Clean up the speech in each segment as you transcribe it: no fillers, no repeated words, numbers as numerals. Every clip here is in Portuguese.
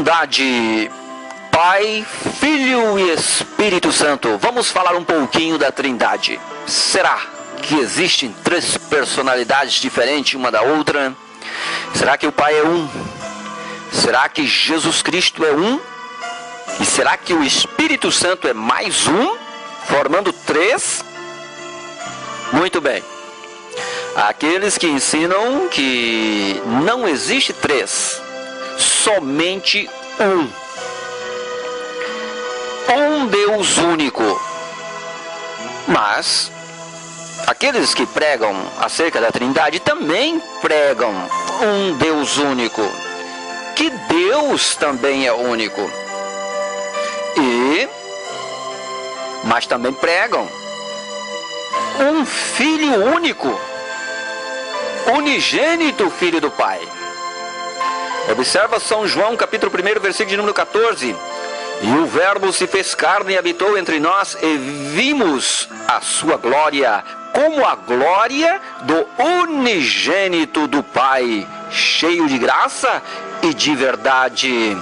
Trindade, Pai, Filho e Espírito Santo. Vamos falar um pouquinho da Trindade. Será que existem três personalidades diferentes uma da outra? Será que o Pai é um? Será que Jesus Cristo é um? E será que o Espírito Santo é mais um, formando três? Muito bem. Aqueles que ensinam que não existe três, somente um. Um Deus único. Mas aqueles que pregam acerca da Trindade também pregam um Deus único. Que Deus também é único. Mas também pregam um Filho único, unigênito Filho do Pai. Observa São João, capítulo 1, versículo de número 14. E o Verbo se fez carne e habitou entre nós, e vimos a sua glória, como a glória do unigênito do Pai, cheio de graça e de verdade.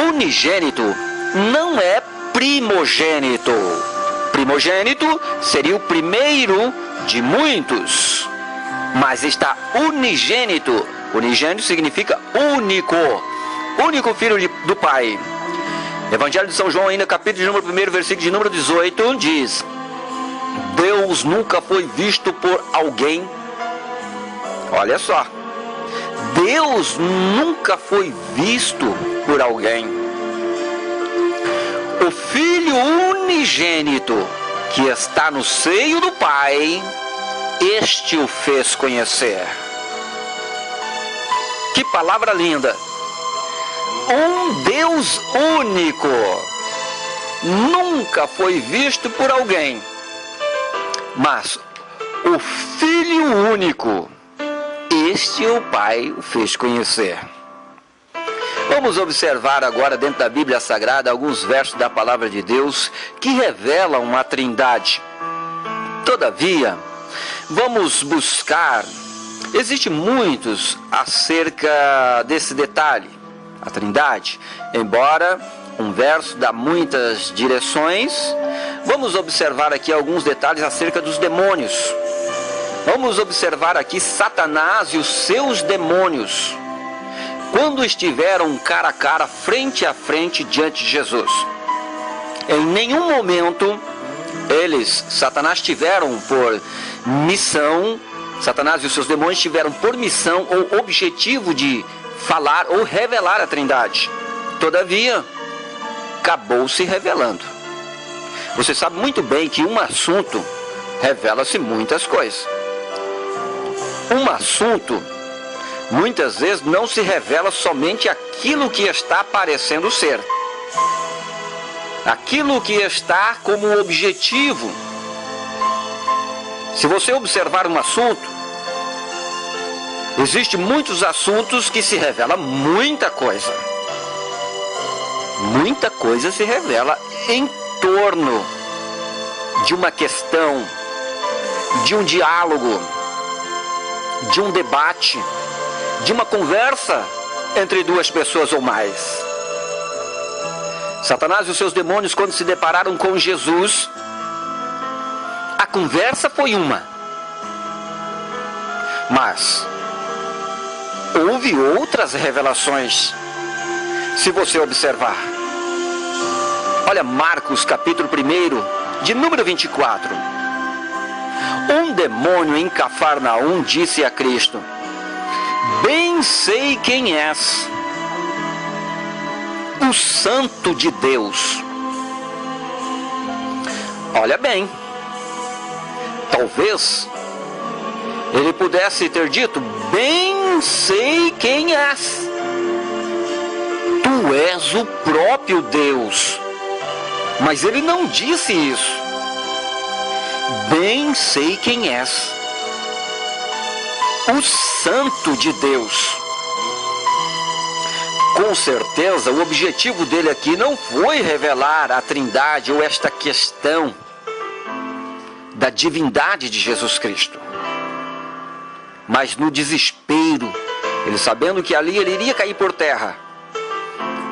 Unigênito não é primogênito. Primogênito seria o primeiro de muitos. Mas está unigênito. Unigênito significa único. Único filho do Pai. Evangelho de São João, ainda capítulo de número 1, versículo de número 18, diz: Deus nunca foi visto por alguém. Olha só. Deus nunca foi visto por alguém. O Filho unigênito que está no seio do Pai, este o fez conhecer. Que palavra linda! Um Deus único nunca foi visto por alguém, mas o Filho único, este o Pai o fez conhecer. Vamos observar agora dentro da Bíblia Sagrada alguns versos da Palavra de Deus que revelam a Trindade. Todavia, vamos buscar, existem muitos acerca desse detalhe, a Trindade. Embora um verso dá muitas direções, vamos observar aqui alguns detalhes acerca dos demônios. Vamos observar aqui Satanás e os seus demônios, quando estiveram cara a cara, frente a frente, diante de Jesus. Em nenhum momento Satanás tiveram por missão, Satanás e os seus demônios tiveram por missão ou objetivo de falar ou revelar a Trindade. Todavia, acabou se revelando. Você sabe muito bem que um assunto revela-se muitas coisas. Um assunto, muitas vezes, não se revela somente aquilo que está parecendo ser. Aquilo que está como objetivo. Se você observar um assunto, existem muitos assuntos que se revela muita coisa. Muita coisa se revela em torno de uma questão, de um diálogo, de um debate, de uma conversa entre duas pessoas ou mais. Satanás e os seus demônios, quando se depararam com Jesus, a conversa foi uma. Mas houve outras revelações, se você observar. Olha Marcos capítulo 1, de número 24. Um demônio em Cafarnaum disse a Cristo: Bem sei quem és, o Santo de Deus. Olha bem, talvez ele pudesse ter dito: Bem sei quem és, tu és o próprio Deus. Mas ele não disse isso. Bem sei quem és, o Santo de Deus. Com certeza, o objetivo dele aqui não foi revelar a Trindade ou esta questão da divindade de Jesus Cristo. Mas no desespero, ele sabendo que ali ele iria cair por terra,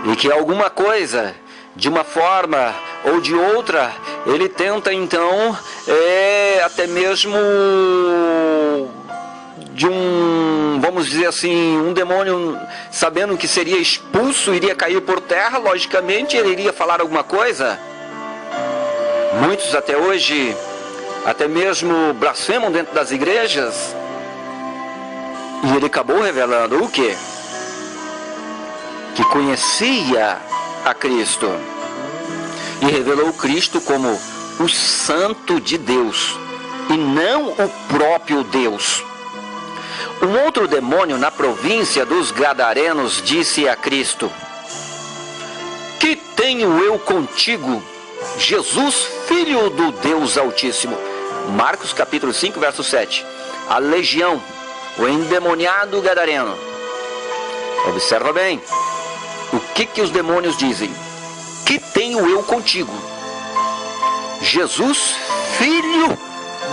E que alguma coisa, de uma forma ou de outra, ele tenta então, até mesmo de vamos dizer assim, um demônio, sabendo que seria expulso, iria cair por terra, logicamente ele iria falar alguma coisa. Muitos até hoje, até mesmo blasfemam dentro das igrejas. E ele acabou revelando o quê? Que conhecia a Cristo. E revelou Cristo como o Santo de Deus, e não o próprio Deus. Um outro demônio na província dos Gadarenos disse a Cristo: que tenho eu contigo, Jesus, filho do Deus Altíssimo? Marcos capítulo 5, verso 7. A legião, o endemoniado gadareno. Observa bem. O que os demônios dizem? Que tenho eu contigo, Jesus, filho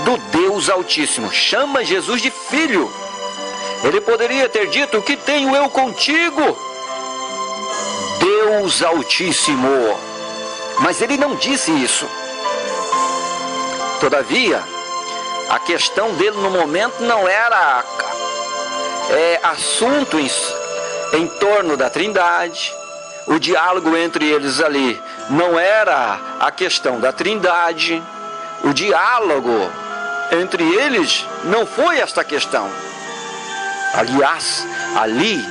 do Deus Altíssimo. Chama Jesus de filho. Ele poderia ter dito: que tenho eu contigo, Deus Altíssimo. Mas ele não disse isso. Todavia, a questão dele no momento não era assunto em torno da Trindade. O diálogo entre eles ali não era a questão da Trindade. O diálogo entre eles não foi esta questão. Aliás, ali,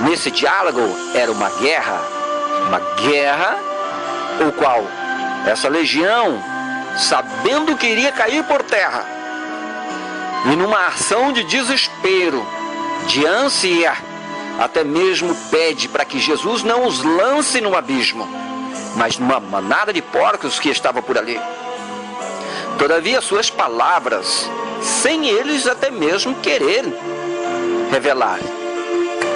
nesse diálogo, era uma guerra, o qual essa legião, sabendo que iria cair por terra, e numa ação de desespero, de ânsia, até mesmo pede para que Jesus não os lance no abismo, mas numa manada de porcos que estava por ali. Todavia, suas palavras, sem eles até mesmo querer revelar,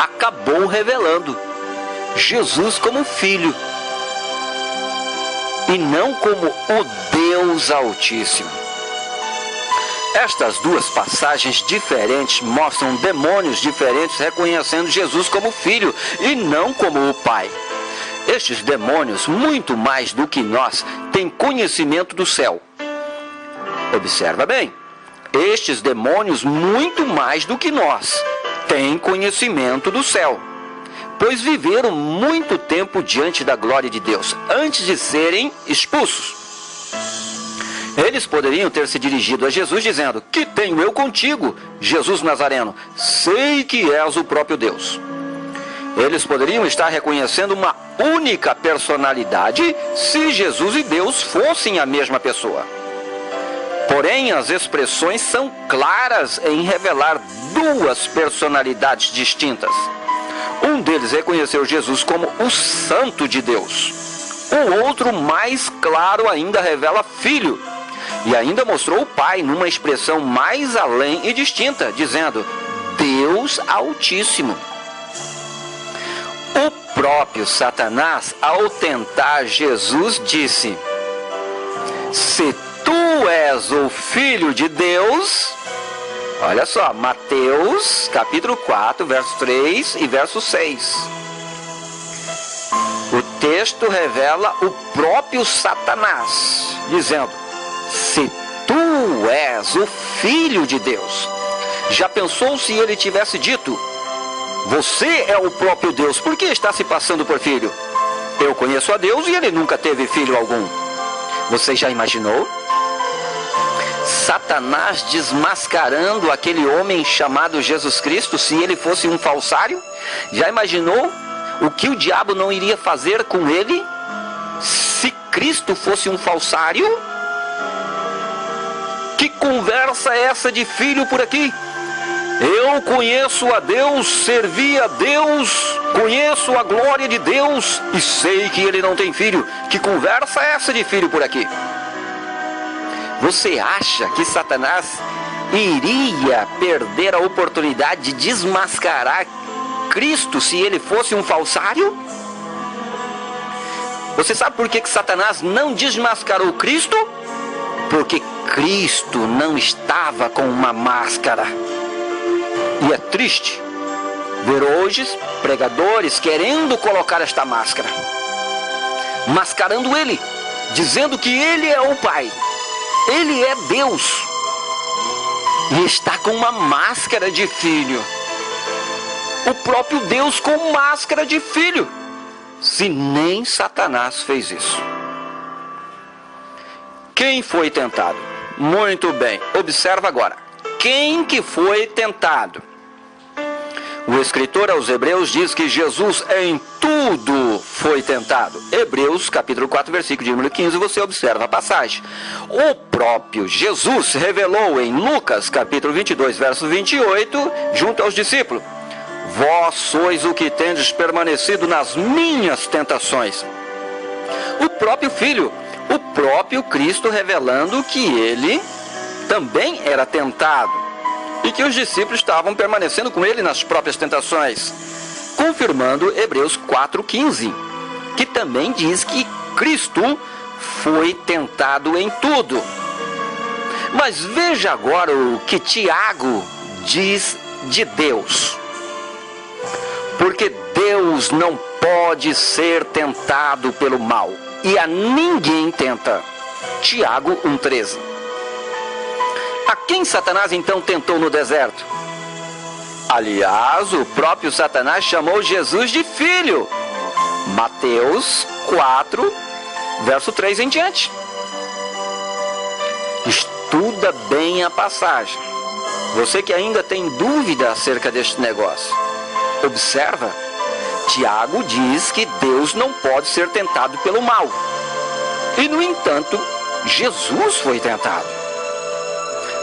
acabou revelando Jesus como filho, e não como o Deus Altíssimo. Estas duas passagens diferentes mostram demônios diferentes reconhecendo Jesus como filho e não como o Pai. Estes demônios, muito mais do que nós, têm conhecimento do céu. Observa bem, estes demônios, muito mais do que nós, têm conhecimento do céu, pois viveram muito tempo diante da glória de Deus, antes de serem expulsos. Eles poderiam ter se dirigido a Jesus dizendo: que tenho eu contigo, Jesus Nazareno? Sei que és o próprio Deus. Eles poderiam estar reconhecendo uma única personalidade se Jesus e Deus fossem a mesma pessoa. Porém, as expressões são claras em revelar duas personalidades distintas. Um deles reconheceu Jesus como o Santo de Deus. O outro, mais claro ainda, revela Filho. E ainda mostrou o Pai numa expressão mais além e distinta, dizendo: Deus Altíssimo. O próprio Satanás, ao tentar Jesus, disse: se tu és o Filho de Deus... Olha só, Mateus capítulo 4, verso 3 e verso 6. O texto revela o próprio Satanás, dizendo: se tu és o Filho de Deus. Já pensou se ele tivesse dito: você é o próprio Deus, por que está se passando por filho? Eu conheço a Deus e ele nunca teve filho algum. Você já imaginou? Satanás desmascarando aquele homem chamado Jesus Cristo, se ele fosse um falsário? Já imaginou o que o diabo não iria fazer com ele se Cristo fosse um falsário? Que conversa é essa de filho por aqui? Eu conheço a Deus, servi a Deus, conheço a glória de Deus e sei que ele não tem filho. Que conversa é essa de filho por aqui? Você acha que Satanás iria perder a oportunidade de desmascarar Cristo se ele fosse um falsário? Você sabe por que Satanás não desmascarou Cristo? Porque Cristo não estava com uma máscara. E é triste ver hoje pregadores querendo colocar esta máscara, mascarando ele, dizendo que ele é o Pai, ele é Deus, e está com uma máscara de filho. O próprio Deus com máscara de filho, se nem Satanás fez isso. Quem foi tentado? Muito bem, observa agora. Quem que foi tentado? O escritor aos Hebreus diz que Jesus em tudo foi tentado. Hebreus capítulo 4, versículo de número 15, você observa a passagem. O próprio Jesus revelou em Lucas capítulo 22, verso 28, junto aos discípulos: vós sois o que tendes permanecido nas minhas tentações. O próprio Filho, o próprio Cristo revelando que ele também era tentado e que os discípulos estavam permanecendo com ele nas próprias tentações, confirmando Hebreus 4,15, que também diz que Cristo foi tentado em tudo. Mas veja agora o que Tiago diz de Deus. Porque Deus não pode ser tentado pelo mal, e a ninguém tenta. Tiago 1,13. A quem Satanás então tentou no deserto? Aliás, o próprio Satanás chamou Jesus de filho. Mateus 4, verso 3 em diante. Estuda bem a passagem. Você que ainda tem dúvida acerca deste negócio, observa. Tiago diz que Deus não pode ser tentado pelo mal. E, no entanto, Jesus foi tentado.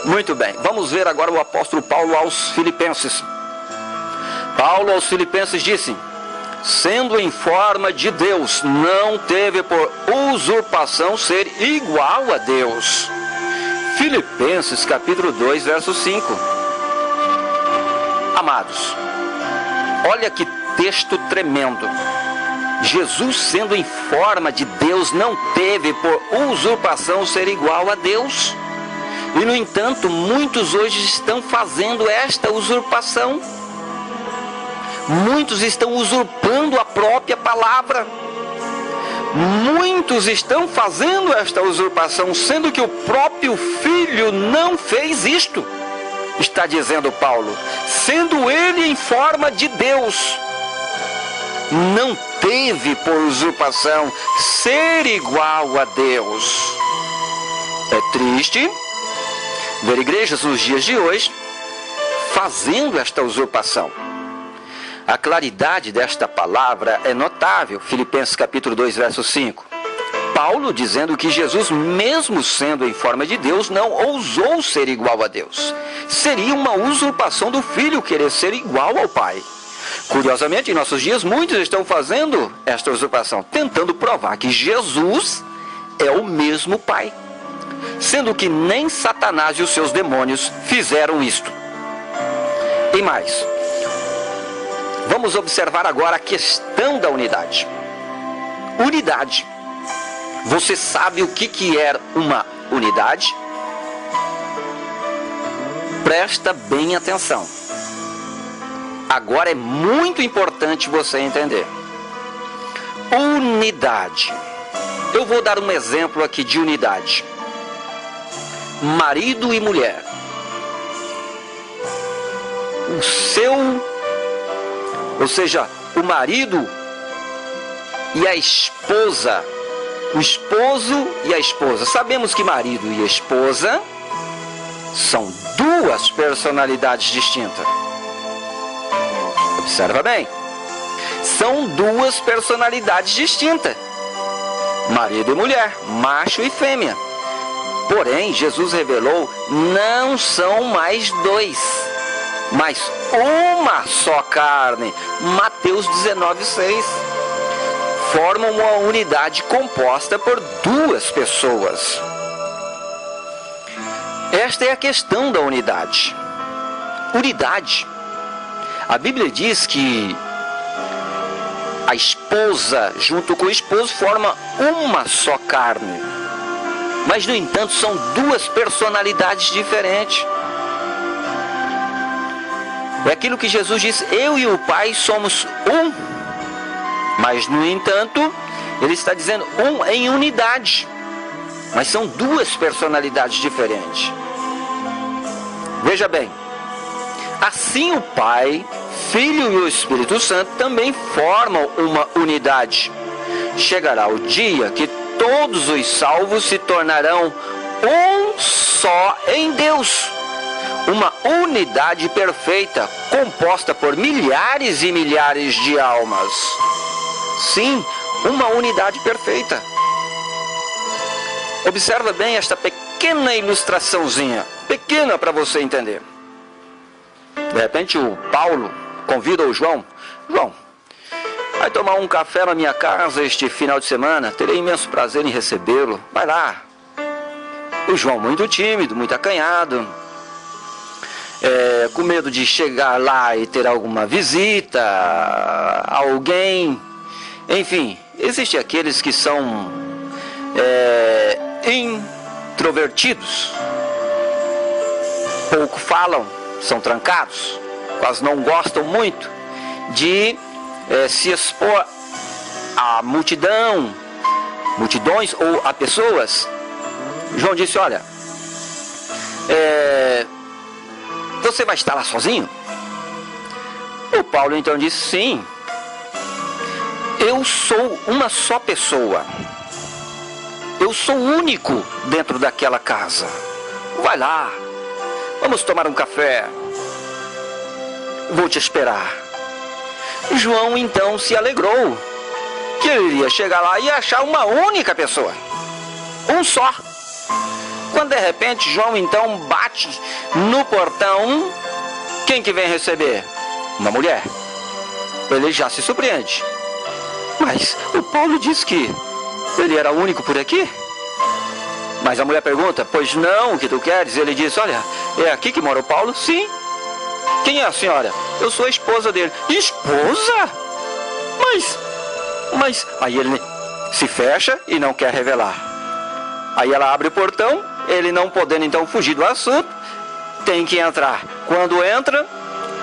Muito bem, vamos ver agora o apóstolo Paulo aos Filipenses. Paulo aos Filipenses disse: sendo em forma de Deus, não teve por usurpação ser igual a Deus. Filipenses capítulo 2, verso 5. Amados, olha que texto tremendo. Jesus, sendo em forma de Deus, não teve por usurpação ser igual a Deus. E, no entanto, muitos hoje estão fazendo esta usurpação. Muitos estão usurpando a própria palavra. Muitos estão fazendo esta usurpação, sendo que o próprio Filho não fez isto. Está dizendo Paulo, sendo ele em forma de Deus, não teve por usurpação ser igual a Deus. É triste ver igrejas nos dias de hoje fazendo esta usurpação. A claridade desta palavra é notável. Filipenses capítulo 2, verso 5. Paulo dizendo que Jesus, mesmo sendo em forma de Deus, não ousou ser igual a Deus. Seria uma usurpação do Filho querer ser igual ao Pai. Curiosamente, em nossos dias, muitos estão fazendo esta usurpação, tentando provar que Jesus é o mesmo Pai, sendo que nem Satanás e os seus demônios fizeram isto. E mais, vamos observar agora a questão da unidade. Unidade. Você sabe o que é uma unidade? Presta bem atenção. Agora é muito importante você entender. Unidade. Eu vou dar um exemplo aqui de unidade. Marido e mulher. Ou seja, o marido e a esposa. O esposo e a esposa. Sabemos que marido e esposa são duas personalidades distintas. Observa bem. São duas personalidades distintas. Marido e mulher, macho e fêmea. Porém, Jesus revelou, não são mais dois, mas uma só carne. Mateus 19,6. Formam uma unidade composta por duas pessoas. Esta é a questão da unidade. Unidade. A Bíblia diz que a esposa junto com o esposo forma uma só carne. Mas, no entanto, são duas personalidades diferentes. É aquilo que Jesus disse: eu e o Pai somos um. Mas, no entanto, ele está dizendo um em unidade. Mas são duas personalidades diferentes. Veja bem, assim o Pai, Filho e o Espírito Santo também formam uma unidade. Chegará o dia que todos os salvos se tornarão um só em Deus. Uma unidade perfeita, composta por milhares e milhares de almas. Sim, uma unidade perfeita. Observa bem esta pequena ilustraçãozinha, pequena para você entender. De repente o Paulo convida o João: João, vai tomar um café na minha casa este final de semana, terei imenso prazer em recebê-lo, vai lá. O João, muito tímido, muito acanhado, com medo de chegar lá e ter alguma visita, alguém. Enfim, existem aqueles que são introvertidos, pouco falam, são trancados, quase não gostam muito de se expor a multidões ou a pessoas. João disse: olha, você vai estar lá sozinho? O Paulo então disse: sim, eu sou uma só pessoa, eu sou único dentro daquela casa. Vai lá, vamos tomar um café, vou te esperar. João então se alegrou que ele iria chegar lá e achar uma única pessoa, um só. Quando de repente João então bate no portão, quem que vem receber? Uma mulher. Ele já se surpreende: mas o Paulo disse que ele era único por aqui. Mas a mulher pergunta: pois não, o que tu queres? Ele diz: olha, é aqui que mora o Paulo? Sim. Quem é a senhora? Eu sou a esposa dele. Esposa? Mas... Aí ele se fecha e não quer revelar. Aí ela abre o portão, ele não podendo então fugir do assunto, tem que entrar. Quando entra,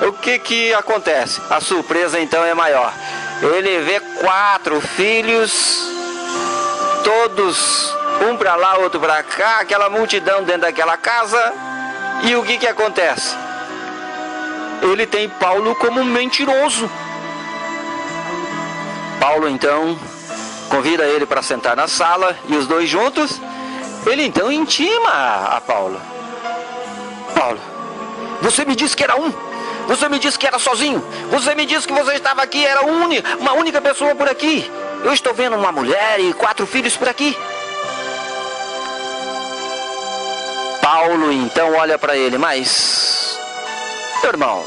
o que acontece? A surpresa então é maior. Ele vê 4 filhos, todos, um para lá, outro para cá, aquela multidão dentro daquela casa. E o que acontece? Ele tem Paulo como mentiroso. Paulo então convida ele para sentar na sala, e os dois juntos, ele então intima a Paulo: Paulo, você me disse que era um, você me disse que era sozinho, você me disse que você estava aqui, era uma única pessoa por aqui. Eu estou vendo uma mulher e 4 filhos por aqui. Paulo então olha para ele: mas, meu irmão,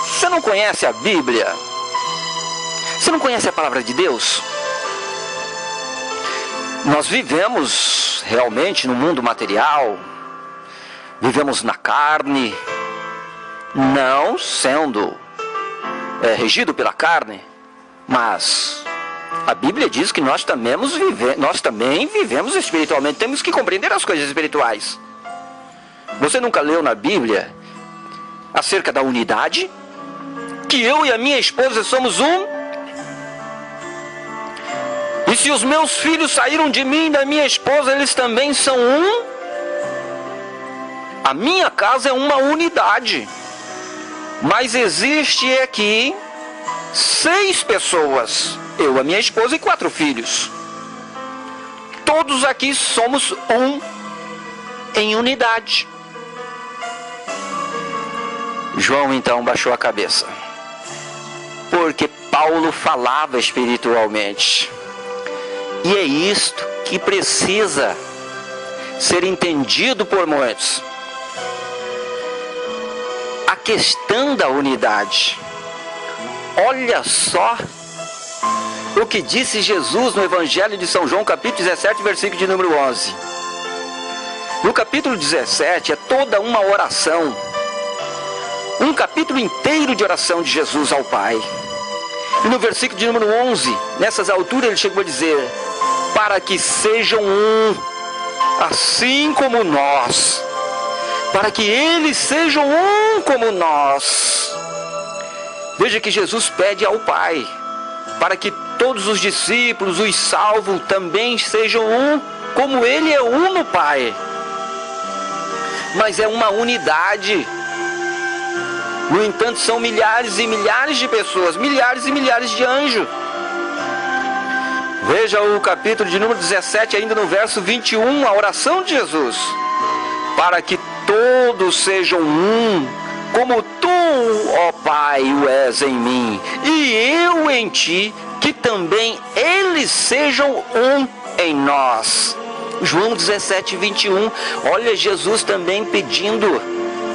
você não conhece a Bíblia? Você não conhece a palavra de Deus? Nós vivemos realmente no mundo material, vivemos na carne, não sendo regido pela carne, mas a Bíblia diz que nós também vivemos espiritualmente, temos que compreender as coisas espirituais. Você nunca leu na Bíblia acerca da unidade? Que eu e a minha esposa somos um? E se os meus filhos saíram de mim e da minha esposa, eles também são um? A minha casa é uma unidade. Mas existe aqui 6 pessoas. Eu, a minha esposa e 4 filhos. Todos aqui somos um em unidade. João então baixou a cabeça, porque Paulo falava espiritualmente. E é isto que precisa ser entendido por muitos. A questão da unidade. Olha só o que disse Jesus no Evangelho de São João, capítulo 17, versículo de número 11. No capítulo 17 é toda uma oração. Um capítulo inteiro de oração de Jesus ao Pai. E no versículo de número 11, nessas alturas ele chegou a dizer: para que sejam um, assim como nós. Para que eles sejam um como nós. Veja que Jesus pede ao Pai para que todos os discípulos, os salvos, também sejam um, como Ele é um no Pai. Mas é uma unidade. No entanto, são milhares e milhares de pessoas, milhares e milhares de anjos. Veja o capítulo de número 17, ainda no verso 21, a oração de Jesus. Para que todos sejam um, como tu, ó Pai, o és em mim, e eu em ti, que também eles sejam um em nós. João 17, 21, olha Jesus também pedindo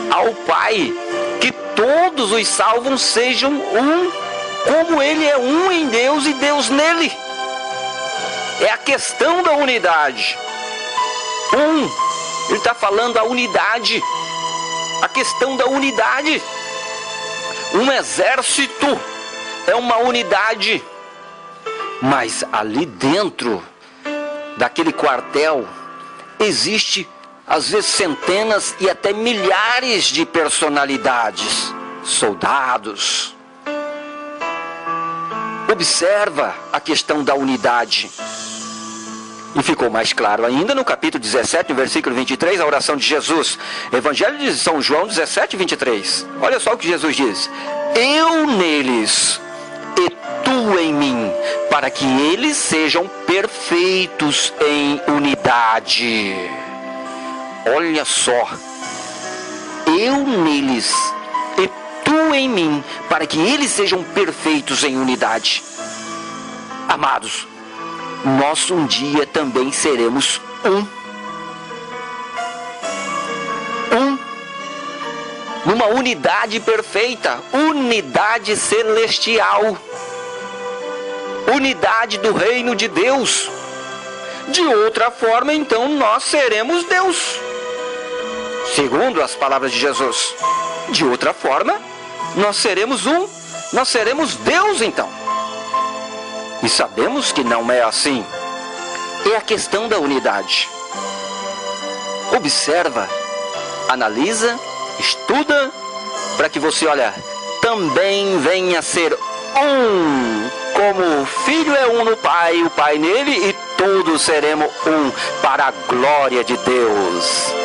ao Pai que todos os salvos sejam um, como Ele é um em Deus e Deus nele. É a questão da unidade. Ele está falando a unidade, a questão da unidade. Um exército é uma unidade, mas ali dentro daquele quartel existe às vezes centenas e até milhares de personalidades, soldados. Observa a questão da unidade. E ficou mais claro ainda no capítulo 17, no versículo 23, a oração de Jesus. Evangelho de São João 17, 23. Olha só o que Jesus diz. Eu neles e tu em mim, para que eles sejam perfeitos em unidade. Olha só. Eu neles e tu em mim, para que eles sejam perfeitos em unidade. Amados, nós um dia também seremos um. Numa unidade perfeita, unidade celestial, unidade do reino de Deus. De outra forma, então, nós seremos Deus, segundo as palavras de Jesus. De outra forma, nós seremos nós seremos Deus, então. E sabemos que não é assim. É a questão da unidade. Observa, analisa, estuda, para que você, também venha a ser um. Como o Filho é um no Pai, o Pai nele, e todos seremos um para a glória de Deus.